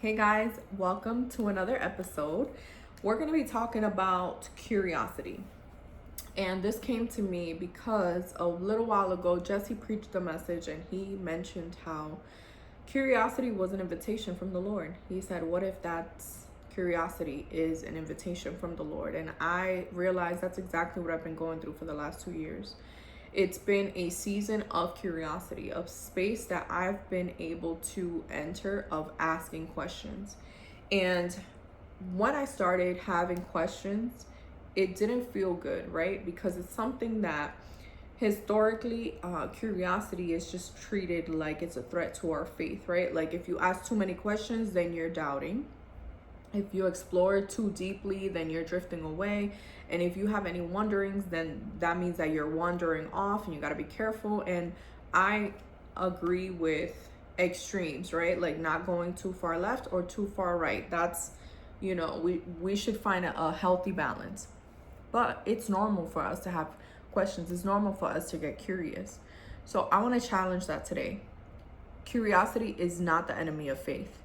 Hey guys, welcome to another episode. We're going to be talking about curiosity. And this came to me because a little while ago, Jesse preached a message and he mentioned how curiosity was an invitation from the Lord. He said, what if that's curiosity is an invitation from the Lord? And I realized that's exactly what I've been going through for the last 2 years. It's been a season of curiosity, of space that I've been able to enter, of asking questions. And when I started having questions, it didn't feel good, right? Because it's something that historically, curiosity is just treated like it's a threat to our faith, right? Like if you ask too many questions, then you're doubting. If you explore too deeply, then you're drifting away. And if you have any wonderings, then that means that you're wandering off and you got to be careful. And I agree with extremes, right? Like not going too far left or too far right. That's, we should find a healthy balance. But it's normal for us to have questions. It's normal for us to get curious. So I want to challenge that today. Curiosity is not the enemy of faith.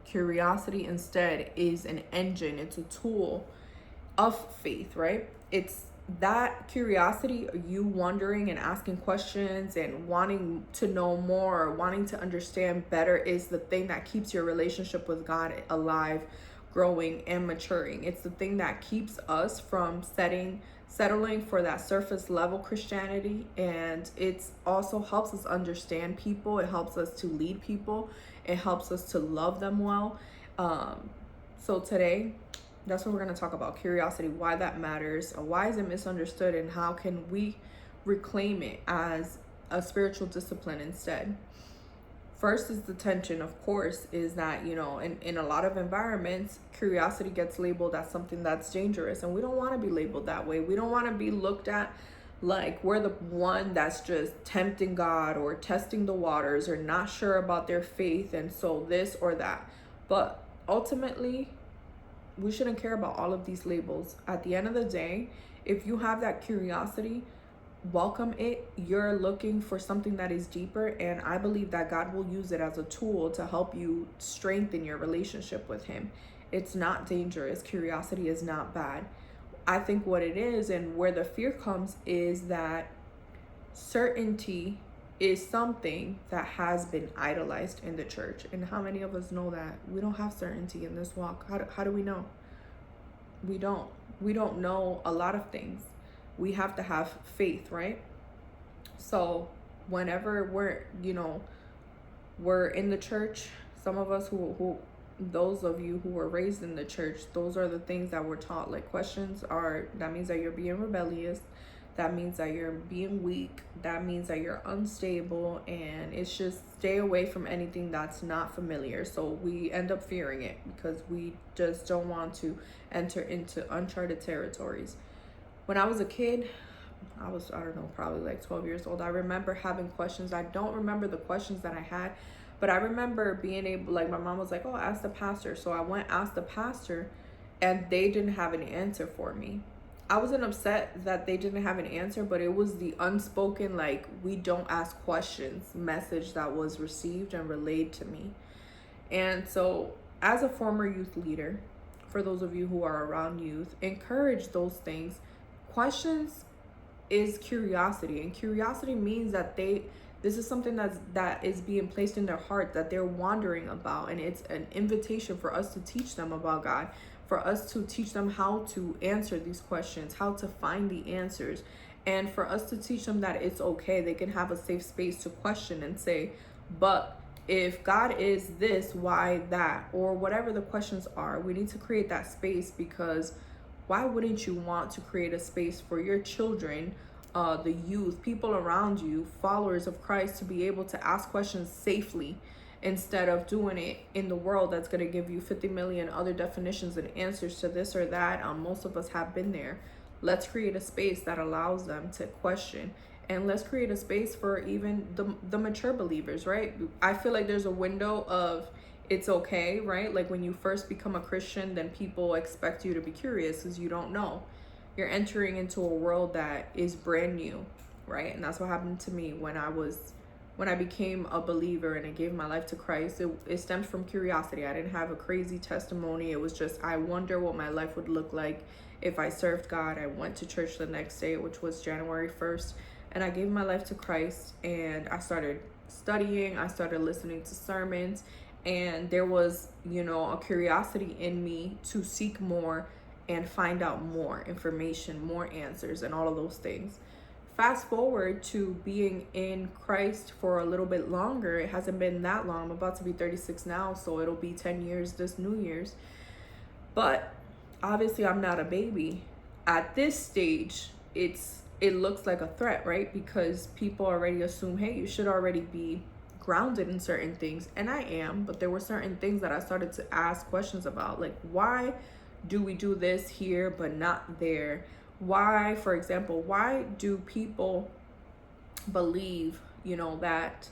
Curiosity instead is an engine, it's a tool of faith, right? It's that curiosity, you wondering and asking questions and wanting to know more or wanting to understand better, is the thing that keeps your relationship with God alive, growing, and maturing. It's the thing that keeps us from settling for that surface level Christianity. And it's also helps us understand people. It helps us to lead people. It helps us to love them well. So today, that's what we're going to talk about: curiosity, why that matters, why is it misunderstood, and how can we reclaim it as a spiritual discipline instead. First is the tension, of course, is that, in a lot of environments, curiosity gets labeled as something that's dangerous. And we don't want to be labeled that way. We don't want to be looked at like we're the one that's just tempting God or testing the waters or not sure about their faith. And so this or that. But ultimately, we shouldn't care about all of these labels. At the end of the day, if you have that curiosity, welcome it. You're looking for something that is deeper, and I believe that God will use it as a tool to help you strengthen your relationship with Him. It's not dangerous. Curiosity is not bad. I think what it is, and where the fear comes, is that certainty is something that has been idolized in the church. And how many of us know that we don't have certainty in this walk? How do we know? We don't know a lot of things. We have to have faith, right? So whenever we're in the church, some of us who those of you who were raised in the church, those are the things that we're taught. Like that means that you're being rebellious. That means that you're being weak. That means that you're unstable. And it's just stay away from anything that's not familiar. So we end up fearing it because we just don't want to enter into uncharted territories. When I was a kid, I don't know, probably like 12 years old. I remember having questions. I don't remember the questions that I had, but I remember being able, like my mom was like, oh, ask the pastor. So I went, asked the pastor, and they didn't have an answer for me. I wasn't upset that they didn't have an answer, but it was the unspoken, like, we don't ask questions message that was received and relayed to me. And so as a former youth leader, for those of you who are around youth, encourage those things. Questions is curiosity, and curiosity means that this is something that is being placed in their heart, that they're wondering about, and it's an invitation for us to teach them about God, for us to teach them how to answer these questions, how to find the answers, and for us to teach them that it's okay. They can have a safe space to question and say, but if God is this, why that? Or whatever the questions are. We need to create that space, because why wouldn't you want to create a space for your children, the youth, people around you, followers of Christ, to be able to ask questions safely, instead of doing it in the world that's going to give you 50 million other definitions and answers to this or that? Most of us have been there. Let's create a space that allows them to question. And let's create a space for even the mature believers, right? I feel like there's a window of it's okay, right? Like when you first become a Christian, then people expect you to be curious because you don't know. You're entering into a world that is brand new, right? And that's what happened to me when I was when I became a believer and I gave my life to Christ, it stemmed from curiosity. I didn't have a crazy testimony. It was just, I wonder what my life would look like if I served God. I went to church the next day, which was January 1st, and I gave my life to Christ, and I started studying. I started listening to sermons, and there was, a curiosity in me to seek more and find out more information, more answers, and all of those things. Fast forward to being in Christ for a little bit longer. It hasn't been that long. I'm about to be 36 now, so it'll be 10 years this New Year's. But obviously I'm not a baby. At this stage, it looks like a threat, right? Because people already assume, hey, you should already be grounded in certain things. And I am, but there were certain things that I started to ask questions about, like, why do we do this here but not there? Why, for example, why do people believe, that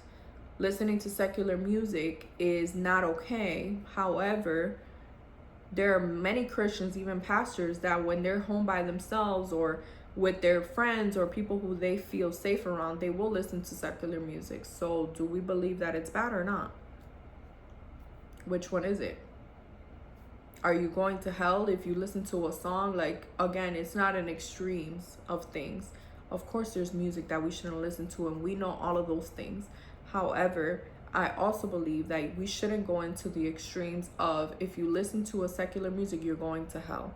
listening to secular music is not okay? However, there are many Christians, even pastors, that when they're home by themselves or with their friends or people who they feel safe around, they will listen to secular music. So do we believe that it's bad or not? Which one is it? Are you going to hell if you listen to a song? Like, again, it's not in extremes of things. Of course, there's music that we shouldn't listen to, and we know all of those things. However, I also believe that we shouldn't go into the extremes of, if you listen to a secular music, you're going to hell.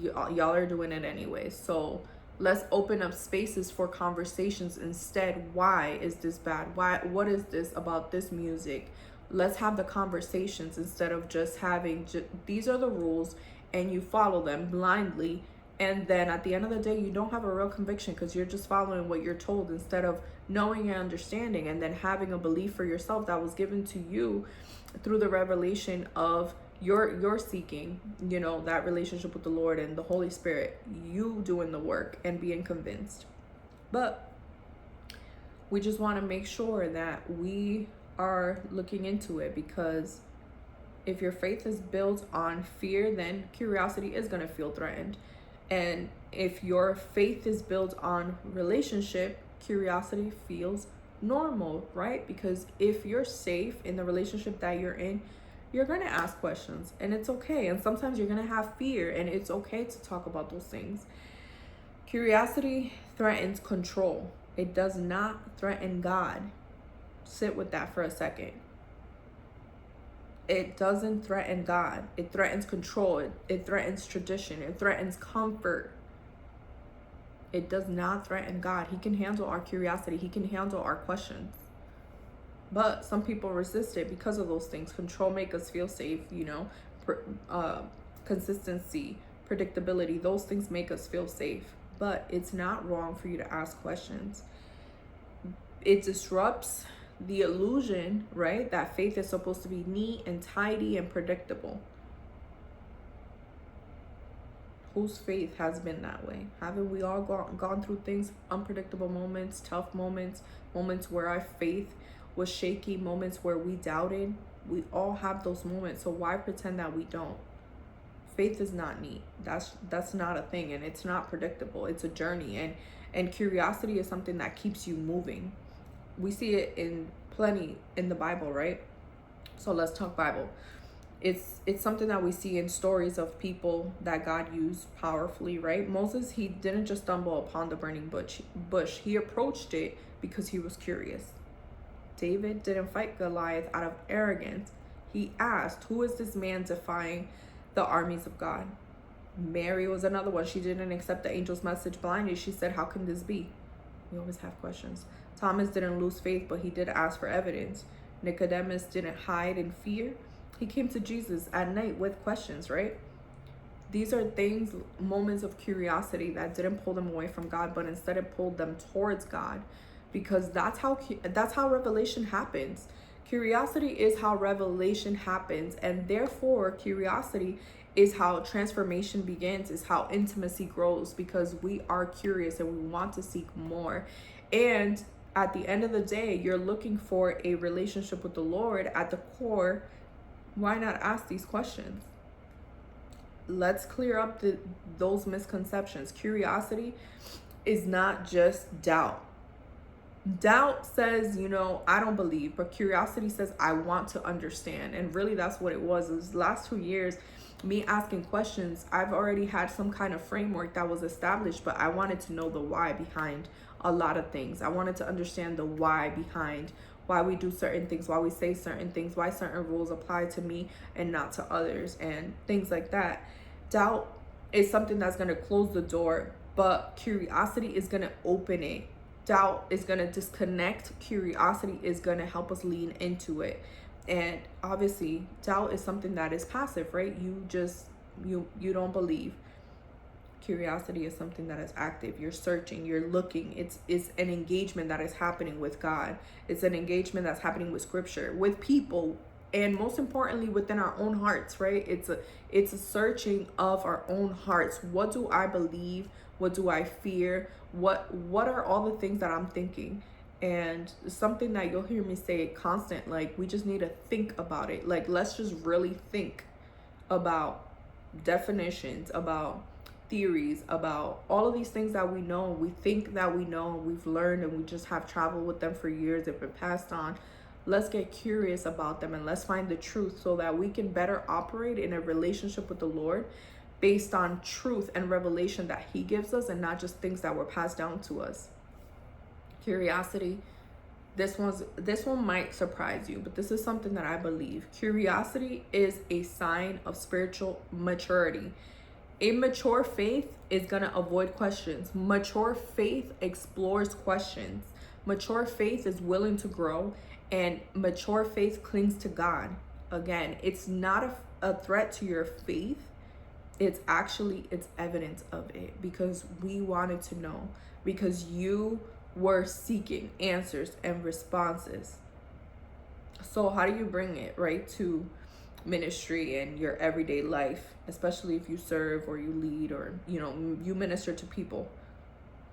Y'all are doing it anyway. So let's open up spaces for conversations instead. Why is this bad? What is this about this music? Let's have the conversations instead of just having, these are the rules and you follow them blindly. And then at the end of the day, you don't have a real conviction because you're just following what you're told instead of knowing and understanding and then having a belief for yourself that was given to you through the revelation of your seeking, that relationship with the Lord and the Holy Spirit, you doing the work and being convinced. But we just want to make sure that we are looking into it, because if your faith is built on fear, then curiosity is going to feel threatened. And if your faith is built on relationship, curiosity feels normal, right? Because if you're safe in the relationship that you're in, you're going to ask questions, and it's okay. And sometimes you're going to have fear, and it's okay to talk about those things. Curiosity threatens control. It does not threaten God. Sit with that for a second. It doesn't threaten God. It threatens control. It threatens tradition. It threatens comfort. It does not threaten God. He can handle our curiosity. He can handle our questions. But some people resist it because of those things. Control make us feel safe, consistency, predictability. Those things make us feel safe. But it's not wrong for you to ask questions. It disrupts the illusion, right, that faith is supposed to be neat and tidy and predictable. Whose faith has been that way? Haven't we all gone through things, unpredictable moments, tough moments, moments where our faith was shaky, moments where we doubted? We all have those moments, so why pretend that we don't? Faith is not neat. That's not a thing, and it's not predictable. It's a journey, and curiosity is something that keeps you moving. We see it in plenty in the Bible, right? So let's talk Bible. It's something that we see in stories of people that God used powerfully, right? Moses, he didn't just stumble upon the burning bush. He approached it because he was curious. David didn't fight Goliath out of arrogance. He asked, who is this man defying the armies of God? Mary was another one. She didn't accept the angel's message blindly. She said, how can this be? We always have questions. Thomas didn't lose faith, but he did ask for evidence. Nicodemus didn't hide in fear. He came to Jesus at night with questions, right? These are things, moments of curiosity that didn't pull them away from God, but instead it pulled them towards God, because that's how revelation happens. Curiosity is how revelation happens, and therefore curiosity is how transformation begins, is how intimacy grows, because we are curious and we want to seek more. And at the end of the day, you're looking for a relationship with the Lord at the core. Why not ask these questions? Let's clear up those misconceptions. Curiosity is not just doubt. Doubt says, I don't believe, but curiosity says, I want to understand. And really, that's what it was. It was the last 2 years, me asking questions. I've already had some kind of framework that was established, but I wanted to know the why behind a lot of things. I wanted to understand the why behind why we do certain things, why we say certain things, why certain rules apply to me and not to others, and things like that. Doubt is something that's going to close the door, but curiosity is going to open it. Doubt is going to disconnect. Curiosity is going to help us lean into it. And obviously, doubt is something that is passive, right? You don't believe. Curiosity is something that is active. You're searching, you're looking. It's an engagement that is happening with God. It's an engagement that's happening with scripture, with people, and most importantly within our own hearts, right? It's a searching of our own hearts. What do I believe? What do I fear? What are all the things that I'm thinking? And something that you'll hear me say constant, like, we just need to think about it. Like, let's just really think about definitions, about theories, about all of these things that we know, we think that we know, we've learned, and we just have traveled with them for years, they've been passed on. Let's get curious about them and let's find the truth so that we can better operate in a relationship with the Lord based on truth and revelation that he gives us, and not just things that were passed down to us. Curiosity, this one might surprise you, but this is something that I believe. Curiosity is a sign of spiritual maturity. Immature faith is going to avoid questions. Mature faith explores questions. Mature faith is willing to grow, and mature faith clings to God. Again, it's not a threat to your faith. It's evidence of it, because we wanted to know, because you were seeking answers and responses. So how do you bring it, right, to ministry and your everyday life, especially if you serve or you lead or you minister to people?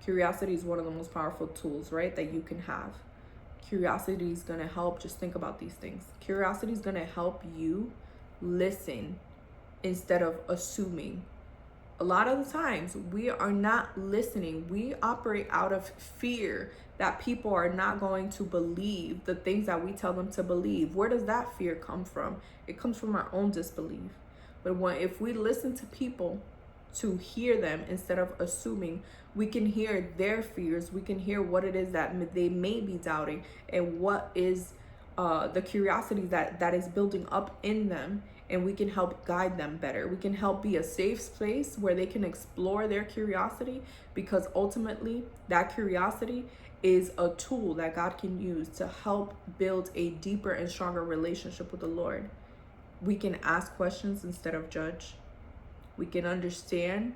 Curiosity is one of the most powerful tools, right, that you can have. Curiosity is going to help. Just think about these things. Curiosity is going to help you listen instead of assuming. A lot of the times we are not listening. We operate out of fear that people are not going to believe the things that we tell them to believe. Where does that fear come from? It comes from our own disbelief. But if we listen to people, to hear them instead of assuming, we can hear their fears. We can hear what it is that they may be doubting, and what is the curiosity that is building up in them. And we can help guide them better. We can help be a safe place where they can explore their curiosity, because ultimately that curiosity is a tool that God can use to help build a deeper and stronger relationship with the Lord. We can ask questions instead of judge. We can understand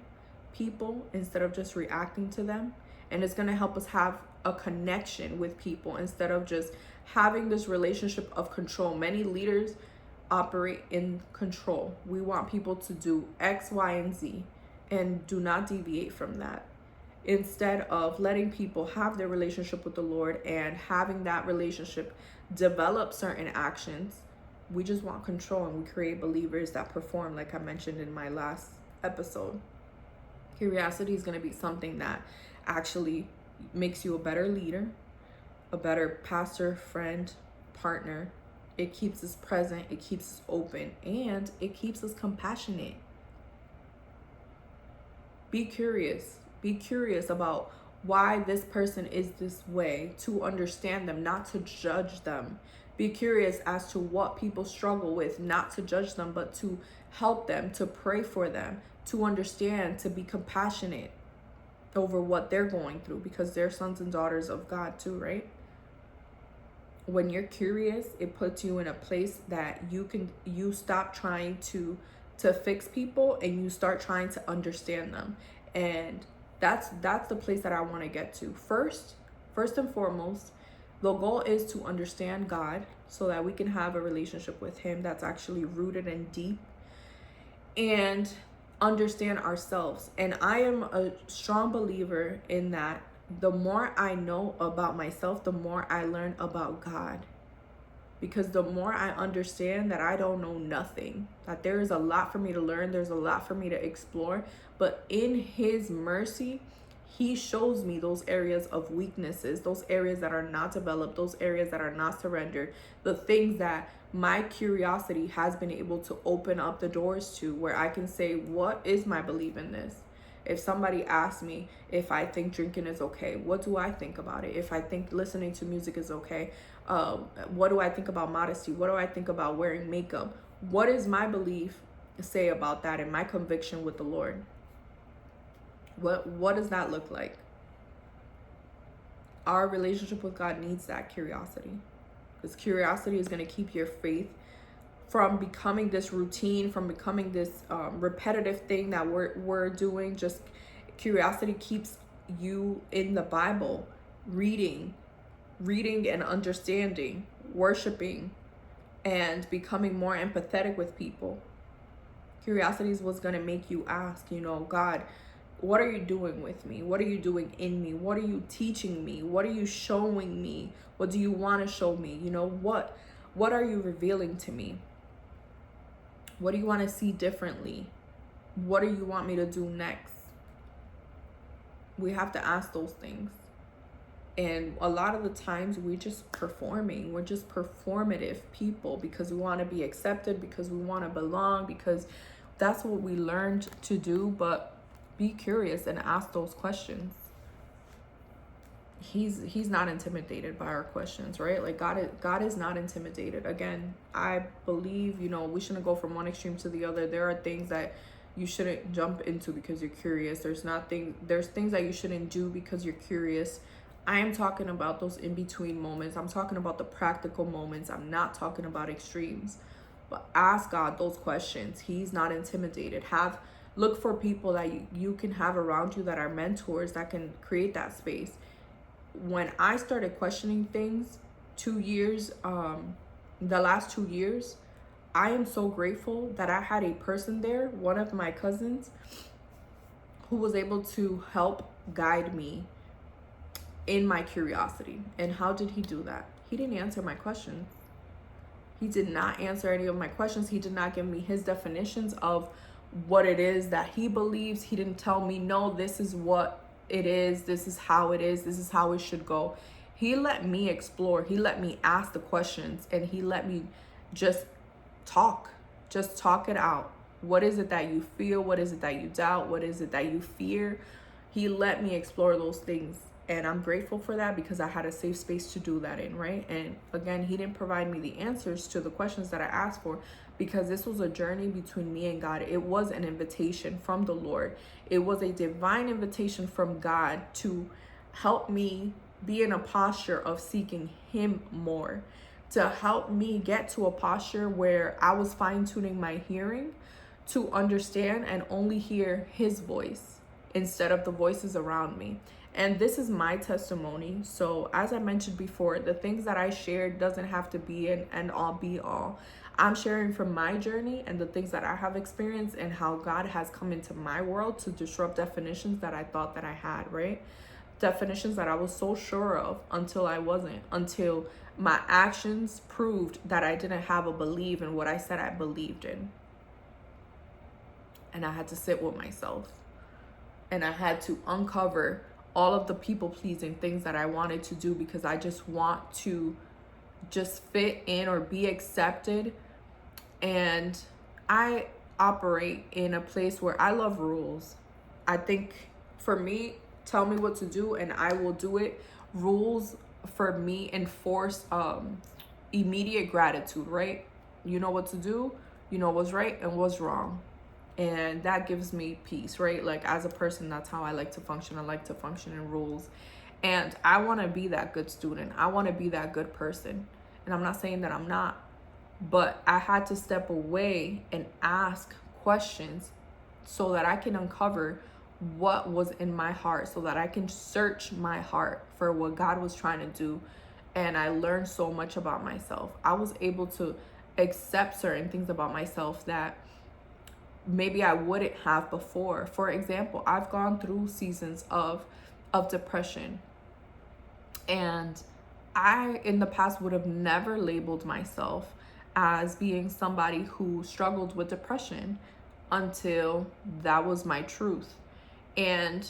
people instead of just reacting to them. And it's going to help us have a connection with people instead of just having this relationship of control. Many leaders operate in control. We want people to do X, Y, and Z, and do not deviate from that. Instead of letting people have their relationship with the Lord and having that relationship develop certain actions, we just want control, and we create believers that perform, like I mentioned in my last episode. Curiosity is going to be something that actually makes you a better leader, a better pastor, friend, partner. It keeps us present, it keeps us open, and it keeps us compassionate. Be curious. Be curious about why this person is this way, to understand them, not to judge them. Be curious as to what people struggle with, not to judge them, but to help them, to pray for them, to understand, to be compassionate over what they're going through, because they're sons and daughters of God too, right? When you're curious, it puts you in a place that you stop trying to fix people, and you start trying to understand them. And that's the place that I want to get to. First and foremost, the goal is to understand God so that we can have a relationship with him that's actually rooted and deep, and understand ourselves. And I am a strong believer in that. The more I know about myself, the more I learn about God. Because the more I understand that I don't know nothing, that there is a lot for me to learn, there's a lot for me to explore, but in his mercy, He shows me those areas of weaknesses, those areas that are not developed, those areas that are not surrendered, the things that my curiosity has been able to open up the doors to, where I can say, what is my belief in this? If somebody asks me if I think drinking is okay, what do I think about it? If I think listening to music is okay, what do I think about modesty? What do I think about wearing makeup? What is my belief say about that and my conviction with the Lord? What does that look like? Our relationship with God needs that curiosity, because curiosity is going to keep your faith from becoming this routine, from becoming this repetitive thing that we're doing. Just curiosity keeps you in the Bible, reading and understanding, worshiping, and becoming more empathetic with people. Curiosity is what's going to make you ask, God, what are you doing with me? What are you doing in me? What are you teaching me? What are you showing me? What do you want to show me? What are you revealing to me? What do you want to see differently? What do you want me to do next? We have to ask those things. And a lot of the times we're just performing. We're just performative people because we want to be accepted, because we want to belong, because that's what we learned to do. But be curious and ask those questions. He's not intimidated by our questions, right? Like God is not intimidated. Again, I believe, we shouldn't go from one extreme to the other. There are things that you shouldn't jump into because you're curious. There's things that you shouldn't do because you're curious. I am talking about those in-between moments. I'm talking about the practical moments. I'm not talking about extremes. But ask God those questions. He's not intimidated. Look for people that you can have around you that are mentors that can create that space. When I started questioning things the last 2 years, I am so grateful that I had a person there, one of my cousins, who was able to help guide me in my curiosity. And how did he do that? He didn't answer my questions. He did not answer any of my questions. He did not give me his definitions of what it is that he believes. He didn't tell me, no, this is what it is. This is how it is. This is how it should go. He let me explore. He let me ask the questions, and he let me just talk it out. What is it that you feel? What is it that you doubt? What is it that you fear? He let me explore those things. And I'm grateful for that because I had a safe space to do that in, right? And again, he didn't provide me the answers to the questions that I asked for, because this was a journey between me and God. It was an invitation from the Lord. It was a divine invitation from God to help me be in a posture of seeking him more, to help me get to a posture where I was fine-tuning my hearing to understand and only hear his voice instead of the voices around me. And this is my testimony. So as I mentioned before, the things that I shared doesn't have to be an end all be all. I'm sharing from my journey and the things that I have experienced and how God has come into my world to disrupt definitions that I thought that I had, right? Definitions that I was so sure of until I wasn't, until my actions proved that I didn't have a belief in what I said I believed in. And I had to sit with myself. And I had to uncover all of the people-pleasing things that I wanted to do because I just want to just fit in or be accepted. And I operate in a place where I love rules. I think for me, tell me what to do and I will do it. Rules for me enforce immediate gratitude, right? You know what to do, you know what's right and what's wrong. And that gives me peace, right? Like as a person, that's how I like to function. I like to function in rules. And I want to be that good student. I want to be that good person. And I'm not saying that I'm not, but I had to step away and ask questions so that I can uncover what was in my heart, so that I can search my heart for what God was trying to do. And I learned so much about myself. I was able to accept certain things about myself that maybe I wouldn't have before. For example, I've gone through seasons of depression, and I in the past would have never labeled myself as being somebody who struggled with depression until that was my truth. And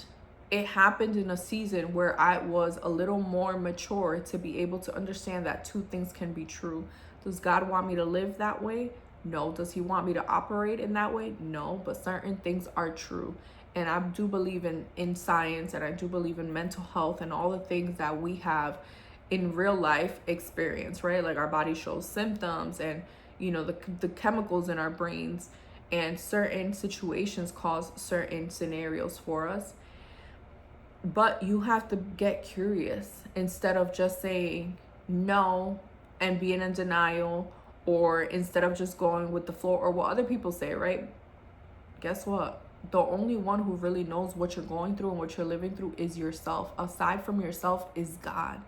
it happened in a season where I was a little more mature to be able to understand that two things can be true. Does God want me to live that way? No. Does he want me to operate in that way? No. But certain things are true. And I do believe in science, and I do believe in mental health and all the things that we have in real life experience, right? Like our body shows symptoms, and the chemicals in our brains, and certain situations cause certain scenarios for us. But you have to get curious instead of just saying no and being in denial, or instead of just going with the flow or what other people say, right? Guess what? The only one who really knows what you're going through and what you're living through is yourself. Aside from yourself is God.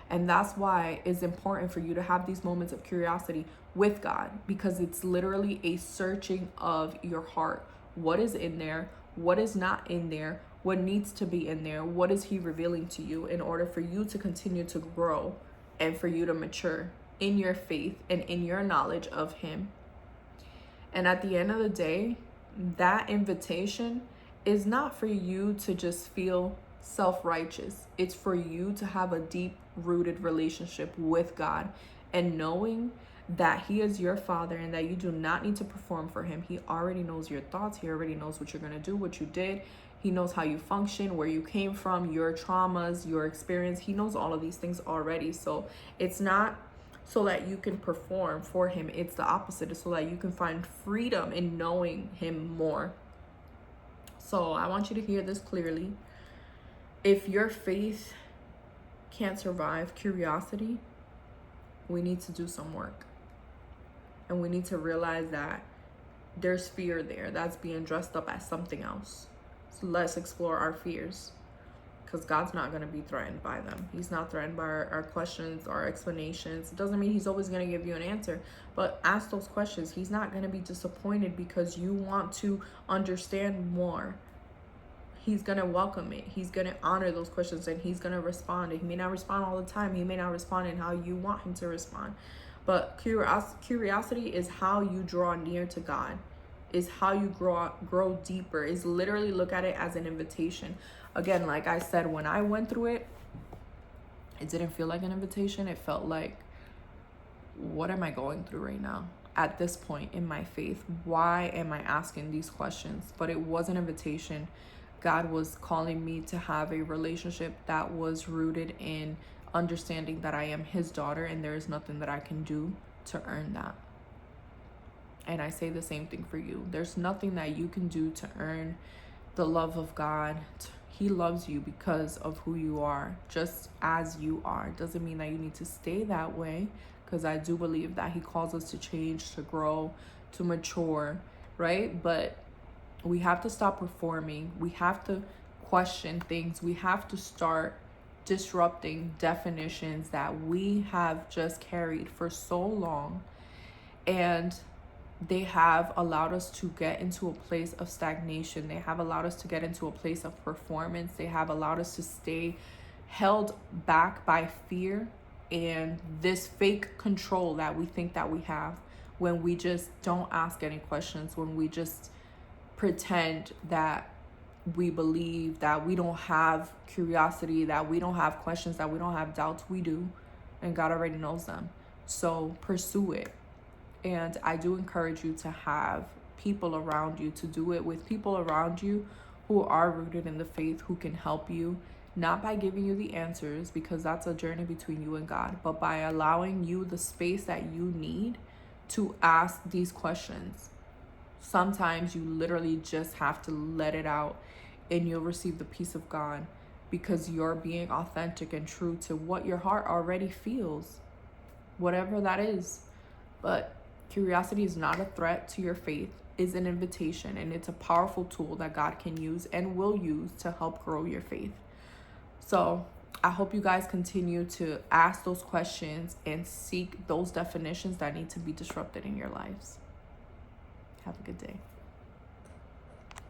And that's why it's important for you to have these moments of curiosity with God, because it's literally a searching of your heart. What is in there? What is not in there? What needs to be in there? What is he revealing to you in order for you to continue to grow and for you to mature in your faith and in your knowledge of him? And at the end of the day, that invitation is not for you to just feel self-righteous. It's for you to have a deep-rooted relationship with God, and knowing that he is your father and that you do not need to perform for him. He already knows your thoughts. He already knows what you're going to do, what you did. He knows how you function, where you came from, your traumas, your experience. He knows all of these things already. So it's not so that you can perform for him. It's the opposite. It's so that you can find freedom in knowing him more. So I want you to hear this clearly. If your faith can't survive curiosity, we need to do some work. And we need to realize that there's fear there that's being dressed up as something else. So let's explore our fears, because God's not going to be threatened by them. He's not threatened by our questions, our explanations. It doesn't mean he's always going to give you an answer, but ask those questions. He's not going to be disappointed because you want to understand more. He's going to welcome it. He's going to honor those questions, and he's going to respond. He may not respond all the time. He may not respond in how you want him to respond. But curiosity is how you draw near to God, is how you grow deeper, is literally look at it as an invitation. Again, like I said, when I went through it, it didn't feel like an invitation. It felt like, what am I going through right now? At this point in my faith, why am I asking these questions? But it was an invitation. God was calling me to have a relationship that was rooted in understanding that I am his daughter, and there is nothing that I can do to earn that. And I say the same thing for you. There's nothing that you can do to earn the love of God. He loves you because of who you are, just as you are. Doesn't mean that you need to stay that way, because I do believe that he calls us to change, to grow, to mature, right? But we have to stop performing. We have to question things. We have to start disrupting definitions that we have just carried for so long, and they have allowed us to get into a place of stagnation. They have allowed us to get into a place of performance. They have allowed us to stay held back by fear and this fake control that we think that we have, when we just don't ask any questions, when we just pretend that we believe, that we don't have curiosity, that we don't have questions, that we don't have doubts. We do, and God already knows them. So pursue it. And I do encourage you to have people around you, to do it with people around you who are rooted in the faith, who can help you, not by giving you the answers, because that's a journey between you and God, but by allowing you the space that you need to ask these questions. Sometimes you literally just have to let it out, and you'll receive the peace of God, because you're being authentic and true to what your heart already feels, whatever that is. But curiosity is not a threat to your faith, it's an invitation, and it's a powerful tool that God can use and will use to help grow your faith. So I hope you guys continue to ask those questions and seek those definitions that need to be disrupted in your lives. Have a good day.